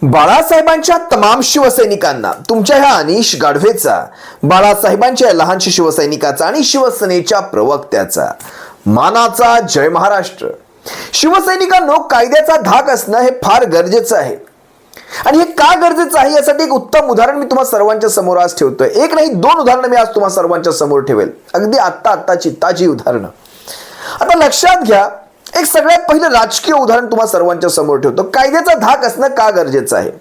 बाळासाहेबांच्या तमाम शिवसैनिकांना तुमच्या ह्या अनिश गाढवेचा, बाळासाहेबांच्या लहानशा शिवसैनिकाचा आणि शिवसेनेच्या प्रवक्त्याचा मानाचा जय महाराष्ट्र. शिवसैनिकांनो, कायद्याचा धाक असणं हे फार गरजेचं आहे. आणि हे का गरजेचं आहे यासाठी एक उत्तम उदाहरण मी तुम्हा सर्वांच्या समोर आज ठेवतोय. एक नाही, दोन उदाहरणं मी आज तुम्हा सर्वांच्या समोर ठेवेल, अगदी आत्ताची ताजी उदाहरणं. आता लक्षात घ्या, एक सगळ्यात पहिलं राजकीय उदाहरण तुम्हा सर्वांच्या समोर ठेवतो. कायद्याचा धाक असणं का गरजेचं आहे.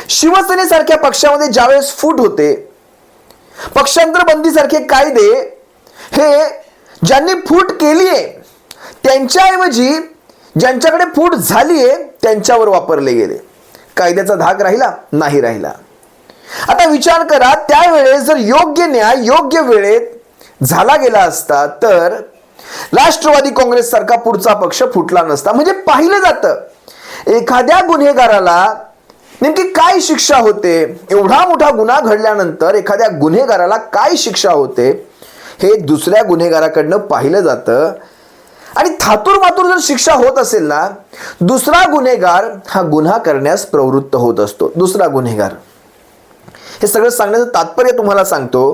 शिवसेनेसारख्या पक्षामध्ये ज्यावेळेस फूट होते, पक्षांतर बंदीसारखे कायदे हे ज्यांनी फूट केली आहे त्यांच्याऐवजी ज्यांच्याकडे फूट झाली आहे त्यांच्यावर वापरले गेले. कायद्याचा धाक राहिला नाही राहिला. आता विचार करा, त्यावेळेस जर योग्य न्याय योग्य वेळेत झाला गेला असता तर राष्ट्रवादी काँग्रेस सारखा पुढचा पक्ष फुटला नसता. म्हणजे पाहिलं जातं एखाद्या गुन्हेगाराला नेमकी काय शिक्षा होते, एवढा मोठा गुन्हा घडल्यानंतर एखाद्या गुन्हेगाराला काय शिक्षा होते हे दुसऱ्या गुन्हेगाराकडनं पाहिलं जातं. आणि थातूर मातूर जर शिक्षा होत असेल ना, दुसरा गुन्हेगार हा गुन्हा करण्यास प्रवृत्त होत असतो. दुसरा गुन्हेगार. हे सगळं सांगण्याचं तात्पर्य तुम्हाला सांगतो.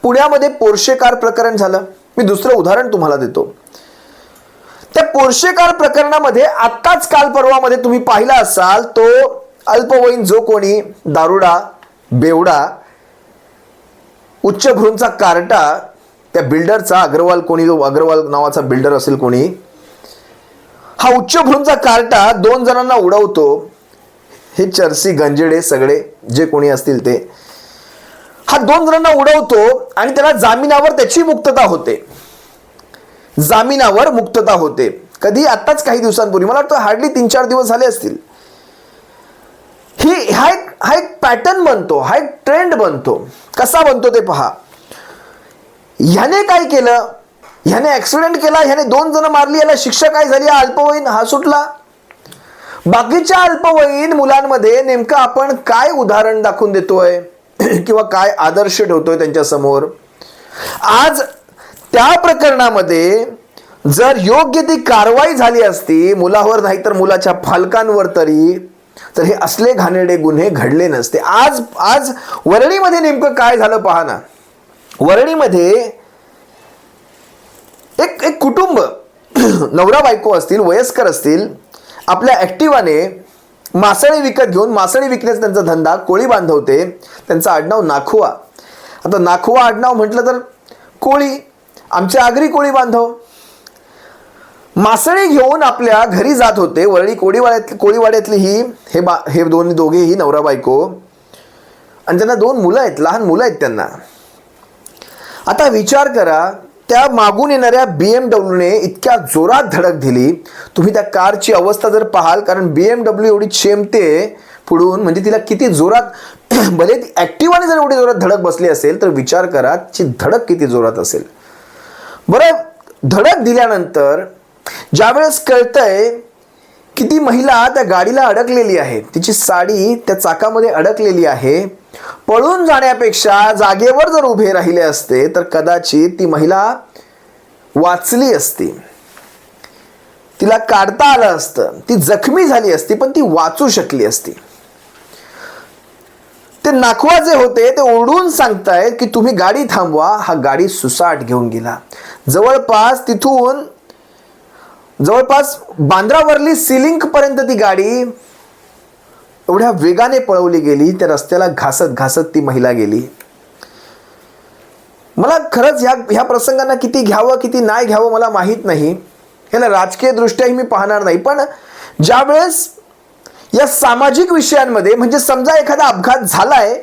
पुण्यामध्ये पोर्शे कार प्रकरण झालं. मी दुसरं उदाहरण तुम्हाला देतो. त्या पोर्शे कार प्रकरणामध्ये आत्ताच काल परवामध्ये तुम्ही पाहिला असाल, तो अल्पवयीन जो कोणी दारुडा, बेवडा, उच्चभ्रूंचा कार्टा, त्या बिल्डरचा अग्रवाल, कोणी जो अग्रवाल नावाचा बिल्डर असेल कोणी, हा उच्चभ्रूंचा कार्टा 2 जणांना उडवतो. हे चर्सी गंजेडे सगळे जे कोणी असतील ते, हा 2 जणांना उडवतो आणि त्याला जामिनावर त्याची मुक्तता होते. जामिनावर मुक्तता होते. कधी? आत्ताच काही दिवसांपूर्वी, मला वाटतं हार्डली 3-4 दिवस झाले असतील. हा एक पॅटर्न बनतो, हा एक ट्रेंड बनतो. कसा बनतो ते पहा. ह्याने काय केलं, ह्याने ऍक्सिडेंट केला, ह्याने 2 जण मारली, याला शिक्षा काय झाली, अल्पवयीन, हा सुटला. बाकीच्या अल्पवयीन मुलांमध्ये नेमकं आपण काय उदाहरण दाखवून देतोय किंवा काय आदर्श ठेवतोय त्यांच्या समोर. आज त्या प्रकरणामध्ये जर योग्य ती कारवाई झाली असती, मुलावर नाही तर मुलाच्या पालकांवर तरी, तर हे असले घाणेरडे गुन्हे घडले नसते. आज वरळीमध्ये नेमकं काय झालं पहा ना. वरळीमध्ये एक कुटुंब, नवरा बायको असतील, वयस्कर असतील, आपल्या ऍक्टिवाने मासळी विकत घेऊन, मासळी विकण्याचा त्यांचा धंदा, कोळी बांधवते, त्यांचं आडनाव नाखुआ. आता नाखुआ आडनाव म्हटलं तर कोळी, आमचे आगरी कोळी बांधव मासळी घेऊन आपल्या घरी जात होते. वरळी कोळीवाड्यातली हे दोघेही नवरा बायको, आणि त्यांना 2 मुलं आहेत, लहान मुलं आहेत त्यांना. आता विचार करा, त्या मागून येणाऱ्या BMWने इतक्या जोरात धडक दिली. तुम्ही त्या कारची अवस्था जर पाहाल, कारण BMW एवढी चेमते पुढून, म्हणजे तिला किती जोरात, भले ती ऍक्टिवाने जर एवढी जोरात धडक बसली असेल तर विचार करा तिची धडक किती जोरात असेल. बरं, धडक दिल्यानंतर ज्यावेळेस कळतंय की ती महिला त्या गाडीला अडकलेली आहे, तिची साडी त्या चाकामध्ये अडकलेली आहे, पळून जाण्यापेक्षा जागेवर जर उभे राहिले असते तर कदाचित ती महिला वाचली असती, तिला काढता आलं असतं, ती जखमी झाली असती पण ती वाचू शकली असती. ते नाखवा जे होते ते ओरडून सांगतायत की तुम्ही गाडी थांबवा. हा गाडी सुसाट घेऊन गेला. जवळपास बांद्रा वर्ली सिलिंक पर्यंत ती गाडी एवढ्या वेगाने पळवली गेली. त्या रस्त्याला घासत घासत ती महिला गेली. मला खरंच ह्या प्रसंगांना किती घ्यावं किती नाही घ्यावं मला माहीत नाही. ह्याला राजकीय दृष्ट्याही मी पाहणार नाही. पण ज्यावेळेस या सामाजिक विषयांमध्ये, म्हणजे समजा एखादा अपघात झालाय,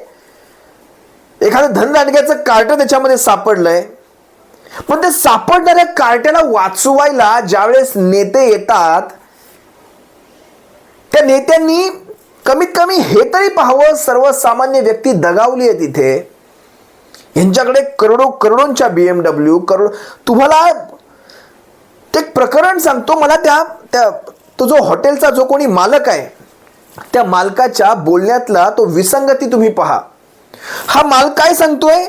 एखादं धनदांडग्याचं कार्ट त्याच्यामध्ये सापडलंय, पण ते सापडणाऱ्या कार्ट्याला वाचवायला ज्यावेळेस नेते येतात, त्या नेत्यांनी कमीत कमी हे तरी पाहावं, सर्वसामान्य व्यक्ती दगावली आहे तिथे, यांच्याकडे करोडोंच्या BMW, तुम्हाला ते प्रकरण सांगतो. मला तो जो हॉटेलचा जो कोणी मालक आहे, त्या मालकाच्या बोलण्यातला तो विसंगती तुम्ही पहा. हा मालक काय सांगतोय,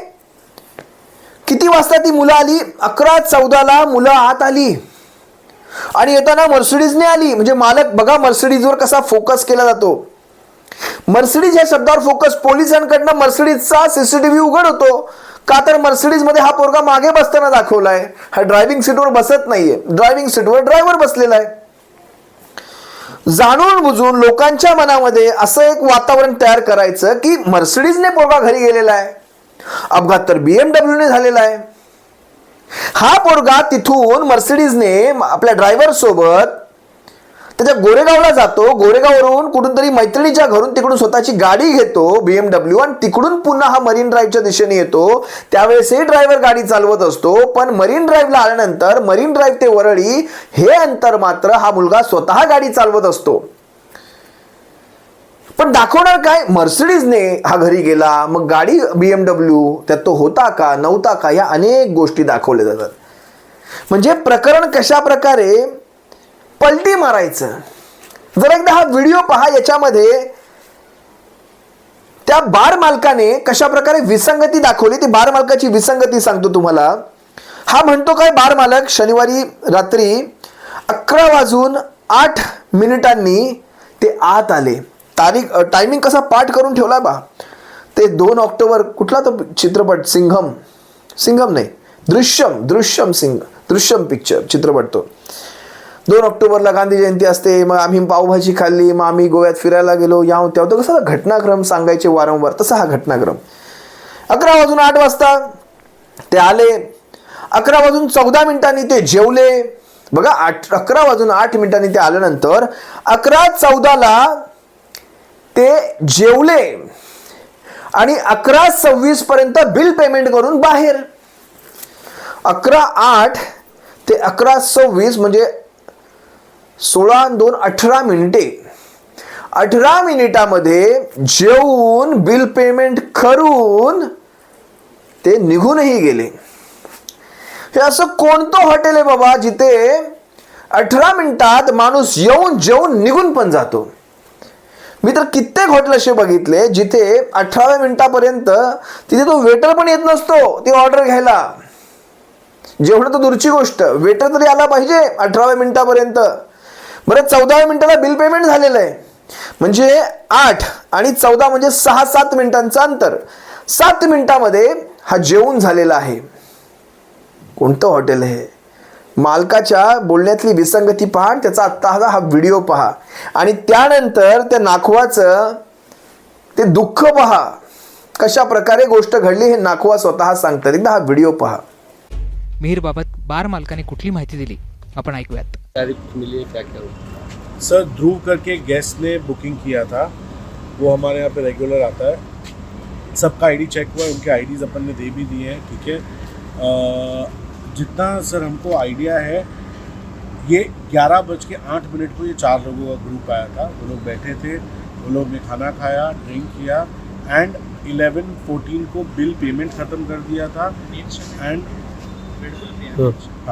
किती वाजता ती मुलं आली, 11:14ला मुलं आत आली आणि येताना मर्सिडीजने आली. म्हणजे मालक बघा मर्सिडीजवर कसा फोकस केला जातो. मर्सिडीज या शब्दावर फोकस पोलिसांकडनं मर्सिडीजचा सीसीटीव्ही उघड होतो का, तर मर्सिडीज मध्ये हा पोरगा मागे बसताना दाखवलाय. हा ड्रायव्हिंग सीटवर बसत नाहीये, ड्रायव्हिंग सीटवर ड्रायव्हर बसलेला आहे. जाणून बुजून लोकांच्या मनामध्ये असं एक वातावरण तयार करायचं की मर्सिडीजने पोरगा घरी गेलेला आहे, अपघात तर BMW झालेला आहे. हा पोरगा तिथून मर्सिडीजने आपल्या ड्रायव्हर सोबत त्याच्या गोरेगावला जातो, गोरेगाववरून कुठून तरी मैत्रिणीच्या घरून तिकडून स्वतःची गाडी घेतो BMW आणि तिकडून पुन्हा हा मरीन ड्राईव्हच्या दिशेने येतो. त्यावेळेसही ड्रायव्हर गाडी चालवत असतो, पण मरीन ड्राईव्हला आल्यानंतर मरीन ड्राईव्ह ते वरळी हे अंतर मात्र हा मुलगा स्वतः गाडी चालवत असतो. पण दाखवणार काय, मर्सिडीजने हा घरी गेला, मग गाडी BMW त्यात तो होता का नव्हता का, या अनेक गोष्टी दाखवल्या जातात. म्हणजे प्रकरण कशा प्रकारे पलटी मारायचं. जर एकदा हा व्हिडिओ पहा, याच्यामध्ये त्या बार मालकाने कशा प्रकारे विसंगती दाखवली. ती बार मालकाची विसंगती सांगतो तुम्हाला. हा म्हणतो काय, बार मालक शनिवारी रात्री 11:08 ते आत आले. टायमिंग कसा पाठ करून ठेवला बा. ते 2 ऑक्टोबर कुठला तो चित्रपट, सिंघम नाही, दृश्यम पिक्चर चित्रपट. तो 2 ऑक्टोबरला गांधी जयंती असते, मग आम्ही पावभाजी खाल्ली, मग आम्ही गोव्यात फिरायला गेलो, तेव्हा तो कसा घटनाक्रम सांगायचे वारंवार, तसा हा घटनाक्रम. 11:08 ते आले, 11:14 ते जेवले. बघा, 11:08 ते आल्यानंतर 11:14 ते जेवले आणि 11:26 पर्यंत बिल पेमेंट करून बाहेर. 11:08 ते 11:26 म्हणजे 16 2 18 मिनिटे. 18 मिनिटामध्ये जेवून बिल पेमेंट करून ते निघूनही गेले. हे असं कोणतं हॉटेल आहे बाबा जिथे 18 मिनिटात माणूस येऊन जेवून निघून पण जातो. मी तर कित्येक हॉटेल असे बघितले जिथे 18व्या मिनिटापर्यंत तिथे तो वेटर पण येत नसतो ती ऑर्डर घ्यायला. जेवण तर दूरची गोष्ट, वेटर तरी आला पाहिजे 18व्या मिनिटापर्यंत. बरं, 14व्या मिनिटाला बिल पेमेंट झालेलं आहे, म्हणजे 8 आणि 14 म्हणजे 6-7 मिनिटांचं अंतर. 7 मिनिटामध्ये हा जेवून झालेला आहे. कोणतं हॉटेल आहे? मालकाच्या बोलण्यातली विसंगती पहा, त्याचा आत्ता हा व्हिडिओ पहा आणि त्यानंतर त्या नाखवाचं ते दुःख पहा. कशा प्रकारे गोष्ट घडली हे नाखवा स्वतः सांगतात. एकदा हा व्हिडिओ पहा. मिहीरबाबत बार मालकाने कुठली माहिती दिली आपण ऐकूयात. तारीख मिली है, क्या क्या हुआ? सर, ध्रुव करके गेस्ट ने बुकिंग किया था, वो हमारे यहाँ पे रेगुलर आता है. सबका आईडी चेक हुआ है, उनके आईडीज़ अपन ने दे भी दिए हैं. ठीक है, जितना सर हमको आइडिया है, ये 11:08 को ये 4 लोगों का ग्रुप आया था. वो लोग बैठे थे, वो लोग ने खाना खाया, ड्रिंक किया एंड 11:14 को बिल पेमेंट ख़त्म कर दिया था. एंड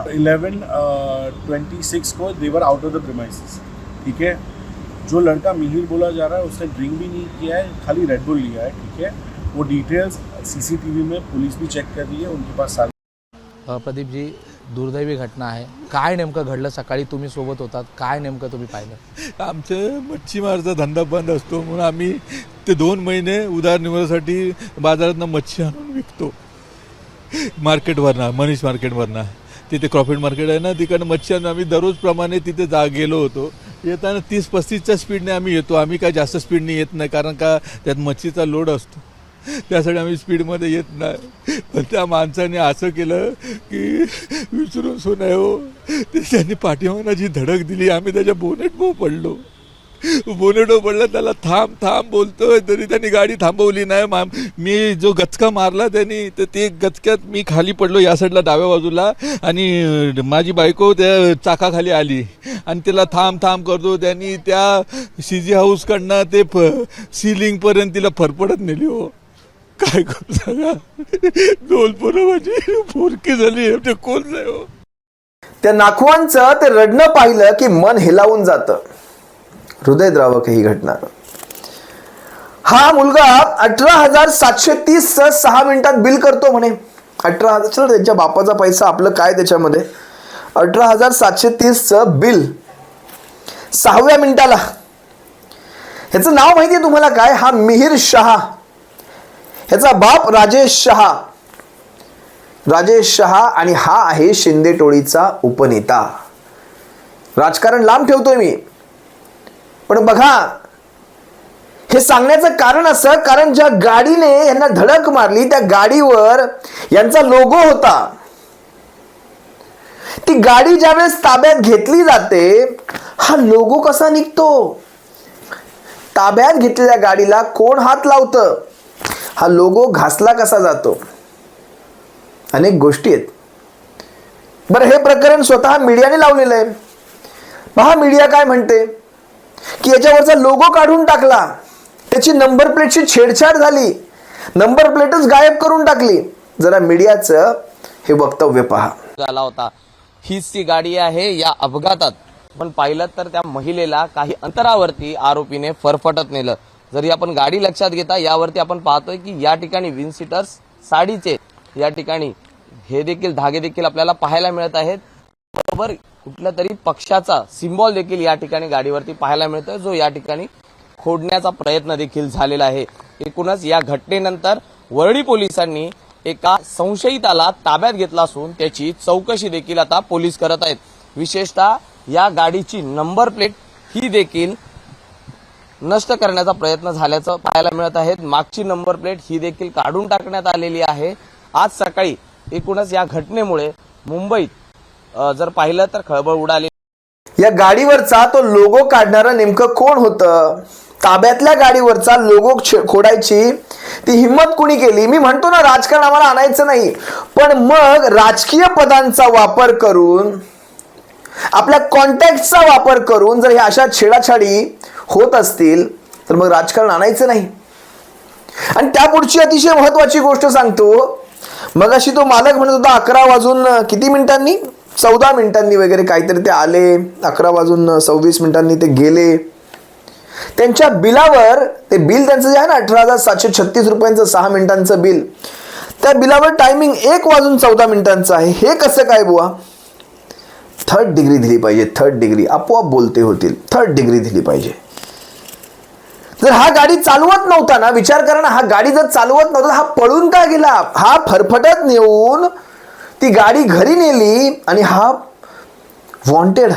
11:26 को देवर आउट ऑफ द प्रीमाइसेस. ठीक है, जो लड़का मिहिर बोला जा रहा है उसने ड्रिंक भी नहीं किया है, खाली रेड बुल लिया है. ठीक है, वो डिटेल्स सीसीटीवी में पुलिस भी चेक कर रही है, उनके पास सारे. प्रदीप जी, दुर्दैवी घटना आहे. काय नेमकं घडलं? सकाळी तुम्ही सोबत होतात, काय नेमकं तुम्ही पाहिलं? आमचं मच्छीमारचा धंदा बंद असतो म्हणून आम्ही ते 2 महिने उदरनिर्वाहासाठी बाजारातनं मच्छी आणून विकतो. मार्केटवरनं, मनीष मार्केटवरनं, तिथे क्रॉफिट मार्केट आहे ना, तिकडनं मच्छी आणून आम्ही दररोजप्रमाणे तिथे गेलो होतो. येताना 30-35च्या स्पीडने आम्ही येतो. आम्ही काय जास्त स्पीडने येत नाही, कारण का त्यात मच्छीचा लोड असतो, त्यासाठी आम्ही स्पीडमध्ये येत नाही. पण त्या माणसाने असं केलं की विचारून सोनाय हो, त्यांनी पाठीमागनं जी धडक दिली, आम्ही त्याच्या बोनेटवर पडलो. पडला, त्याला थांब थांब बोलतोय तरी त्यांनी गाडी थांबवली नाही. मी जो गचका मारला त्यांनी, तर ते गचक्यात मी खाली पडलो या साईडला डाव्या बाजूला, आणि माझी बायको त्या चाकाखाली आली आणि त्याला थांब थांब करतो. त्यांनी त्या सीजी हाऊसकडनं ते सिलिंगपर्यंत तिला फरफडत नेली. हो, काय करू सांगा, 2 पोरं माझी पोरकी झाली, ते कोण नाही. हो, त्या नाखवांचं ते रडणं पाहिलं की मन हेलावून जातं. हृदयद्रावक ही घटना. हा मुलगा 18,730 6 मिनिटात बिल करतो म्हणे. 18,000, त्यांच्या बापाचा पैसा, आपलं काय त्याच्यामध्ये. 18,730 बिल 6व्या मिनिटाला. ह्याचं नाव माहिती आहे तुम्हाला काय? हा मिहिर शहा, ह्याचा बाप राजेश शहा. राजेश शहा आणि हा आहे शिंदे टोळीचा उपनेता. राजकारण लांब ठेवतोय मी, पण बघा हे सांगण्याचं कारण असं, कारण ज्या गाडीने यांना धडक मारली त्या गाडीवर यांचा लोगो होता. ती गाडी ज्यावेळेस ताब्यात घेतली जाते, हा लोगो कसा निघतो? ताब्यात घेतलेल्या गाडीला कोण हात लावतं? हा लोगो घासला कसा जातो? अनेक गोष्टी आहेत. बरं, हे प्रकरण स्वतः मीडियाने लावलेलं आहे. पहा मीडिया काय म्हणते की याच्यावरचा लोगो काढून टाकला, त्याची नंबर प्लेटची छेडछाड झाली, नंबर प्लेटच गायब करून टाकली. जरा मीडियाचं हे वक्तव्य पहा. झाला होता. हीच ती गाडी आहे या अपघातात. पण पाहिलं तर त्या महिलेला काही अंतरावरती आरोपीने फरफटत नेलं. जरी आपण गाडी लक्षात घेता यावरती आपण पाहतोय की या ठिकाणी विन सीटर्स साडीचे या ठिकाणी हे देखील धागे देखील आपल्याला पाहायला मिळत आहेत. बरोबर कुठल्या तरी पक्षाचा सिम्बॉल देखील या ठिकाणी गाडीवरती पाहायला मिळतोय, जो या ठिकाणी खोडण्याचा प्रयत्न देखील झालेला आहे. एकूणच या घटनेनंतर वरळी पोलिसांनी एका संशयिताला ताब्यात घेतला असून त्याची चौकशी देखील आता पोलीस करत आहेत. विशेषतः या गाडीची नंबर प्लेट ही देखील नष्ट करण्याचा प्रयत्न झाल्याचं पाहायला मिळत आहे. मागची नंबर प्लेट ही देखील काढून टाकण्यात आलेली आहे. आज सकाळी एकूणच या घटनेमुळे मुंबईत जर पाहिलं तर खळबळ उडाली. या गाडीवरचा तो लोगो काढणारं नेमकं कोण होतं? ताब्यातल्या गाडीवरचा लोगो खोडायची ती हिम्मत कुणी केली? मी म्हणतो ना, राजकारण आम्हाला आणायचं नाही, पण मग राजकीय पदांचा वापर करून, आपल्या कॉन्टॅक्टचा वापर करून जर ह्या अशा छेडाछाडी होत असतील तर मग राजकारण आणायचं नाही. आणि त्यापुढची अतिशय महत्वाची गोष्ट सांगतो. मगाशी तो मालक म्हणत होता 11 वाजून किती मिनिटांनी, 14 मिनिटांनी वगैरे काहीतरी ते आले, 11 वाजून 26 मिनिटांनी ते गेले. त्यांच्या बिलावर, ते बिल त्यांचं जे आहे ना 18,736 रुपयांचं 6 मिनिटांचं बिल, त्या बिलावर टायमिंग 1 वाजून 14 मिनिटांचं आहे. हे कसं काय बुवा? 3rd डिग्री दिली पाहिजे. 3rd डिग्री आपोआप बोलते होतील. 3rd डिग्री दिली पाहिजे. जर हा गाडी चालवत नव्हता ना, विचार करा ना, हा गाडी जर चालवत नव्हता हा पळून का गेला? हा फरफटत नेऊन ती गाडी घरी नेली आणि हा वॉन्टेड,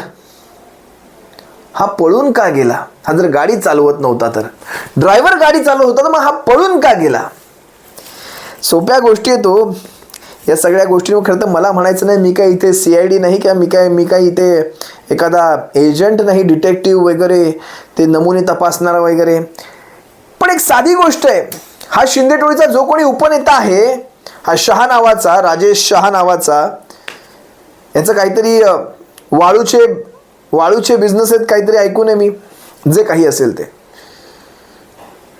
हा पळून का गेला? हा जर गाडी चालवत नव्हता तर, ड्रायव्हर गाडी चालवत होता तर मग हा पळून का गेला? सोप्या गोष्टी आहेत तो. या सगळ्या गोष्टींवर खरं तर मला म्हणायचं नाही, मी काय इथे CID नाही किंवा मी काय इथे एखादा एजंट नाही, डिटेक्टिव्ह वगैरे, ते नमुने तापासणारा वगैरे. पण एक साधी गोष्ट आहे, हा शिंदे टोळीचा जो कोणी उपनेता आहे, हा शहा नावाचा, राजेश शहा नावाचा, याचं काहीतरी वाळूचे बिझनेस आहेत काहीतरी, ऐकून आहे मी, जे काही असेल ते.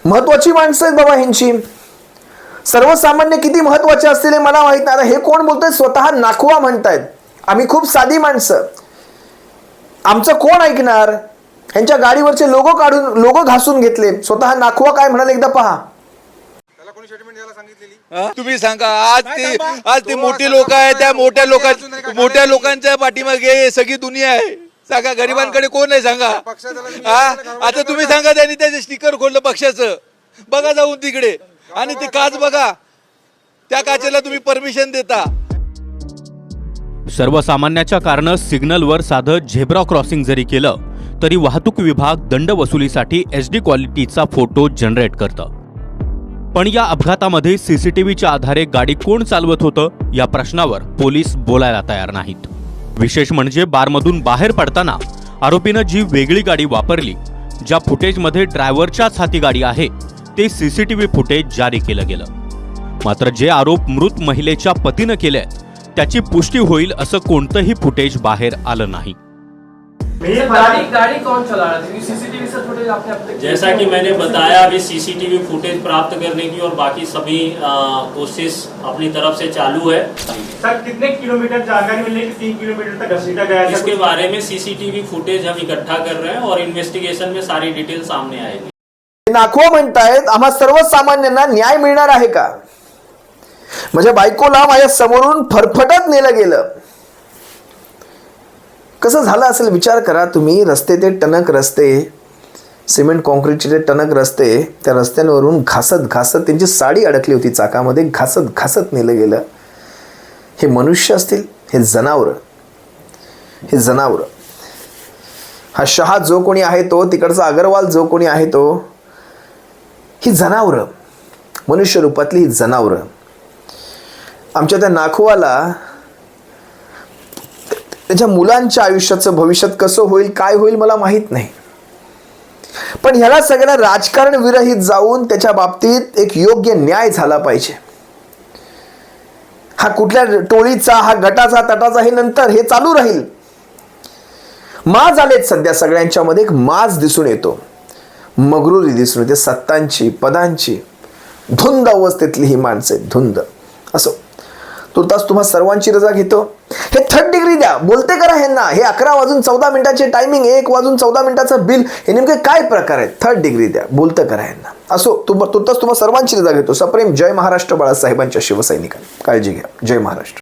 महत्वाची माणसं आहेत बाबा ह्यांची. सर्वसामान्य किती महत्वाचे असतील हे मला माहित नाही. हे कोण बोलतोय? स्वतः नाखवा म्हणतायत. आम्ही खूप साधी माणसं, आमचं कोण ऐकणार? यांच्या गाडीवरचे लोगो काढून, लोगो घासून घेतले. स्वतः नाखवा काय म्हणाले एकदा पहा. तुम्ही सांगा, आज ते मोठी लोक आहेत, त्या मोठ्या लोकांच्या पाठीमागे सगळी दुनिया आहे. सांगा, गरिबांकडे कोण आहे सांगा? आता तुम्ही सांगा, त्यांनी त्याचे स्टिकर खोललं पक्षाचं, बघा जाऊन तिकडे, आणि ते काच बघा, त्या काचेला तुम्ही परमिशन देता. सर्वसामान्याच्या कारण सिग्नलवर साधं झेब्रा क्रॉसिंग जरी केलं तरी वाहतूक विभाग दंड वसुलीसाठी HD क्वालिटीचा फोटो जनरेट करतं. पण या अपघातामध्ये CCTVच्या आधारे गाडी कोण चालवत होतं या प्रश्नावर पोलीस बोलायला तयार नाहीत. विशेष म्हणजे बारमधून बाहेर पडताना आरोपीनं जी वेगळी गाडी वापरली, ज्या फुटेजमध्ये ड्रायव्हरच्याच हाती गाडी आहे, ते CCTV फुटेज जारी केलं गेलं. मात्र जे आरोप मृत महिलेच्या पतीनं केले त्याची पुष्टी होईल असं कोणतंही फुटेज बाहेर आलं नाही. गाड़ी कौन चला रहा था? सीसीटीवी से फुटेज आपने अब तक, जैसा कि मैंने बताया, अभी सीसीटीवी फुटेज प्राप्त करने की और बाकी सभी कोशिश अपनी तरफ से चालू है. सर कितने किलोमीटर जानकारी मिली कि 3 किलोमीटर तक घसीटा गया? इसके बारे में सीसीटीवी फुटेज हम इकट्ठा कर रहे हैं और इन्वेस्टिगेशन में सारी डिटेल सामने आएगी. नाखवा म्हणतायत, आम्हा सर्वसामान्यांना न्याय मिळणार आहे का? माझ्या बायकोला माझ्या समोरून फरफटत नेलं गेलं. कसं झालं असेल विचार करा तुम्ही. रस्ते ते टणक रस्ते, सिमेंट कॉन्क्रीटचे जे टणक रस्ते, त्या रस्त्यांवरून घासत घासत त्यांची साडी अडकली होती चाकामध्ये, घासत घासत नेलं गेलं. हे मनुष्य असतील? हे जनावरं, हे जनावरं. हा शहा जो कोणी आहे तो, तिकडचा अग्रवाल जो कोणी आहे तो, ही जनावरं, मनुष्य रूपातली ही जनावरं. आमच्या त्या नाखुवाला त्याच्या मुलांच्या आयुष्याचं भविष्यात कसं होईल, काय होईल मला माहीत नाही. पण ह्याला सगळ्यांना राजकारण विरहित जाऊन त्याच्या बाबतीत एक योग्य न्याय झाला पाहिजे. हा कुठल्या टोळीचा, हा गटाचा, तटाचा, हे नंतर, हे चालू राहील. माज आलेत सध्या सगळ्यांच्यामध्ये, एक माज दिसून येतो, मगरुरी दिसून येते, सत्तांची, पदांची. धुंद अवस्थेतली ही माणसं आहेत, धुंद. असो, तुर्तास तुम्हा सर्वांची रजा घेतो. हे 3rd डिग्री द्या, बोलते करा ह्यांना. हे 11 वाजून 14 मिनिटाचे टायमिंग, 1 वाजून 14 मिनिटाचं बिल, हे नेमके काय प्रकार आहेत? 3rd डिग्री द्या, बोलतं करा ह्यांना. असो, तुर्तास तुम्हा सर्वांची रजा घेतो. सप्रेम जय महाराष्ट्र. बाळासाहेबांच्या शिवसैनिकांनी काळजी घ्या. जय महाराष्ट्र.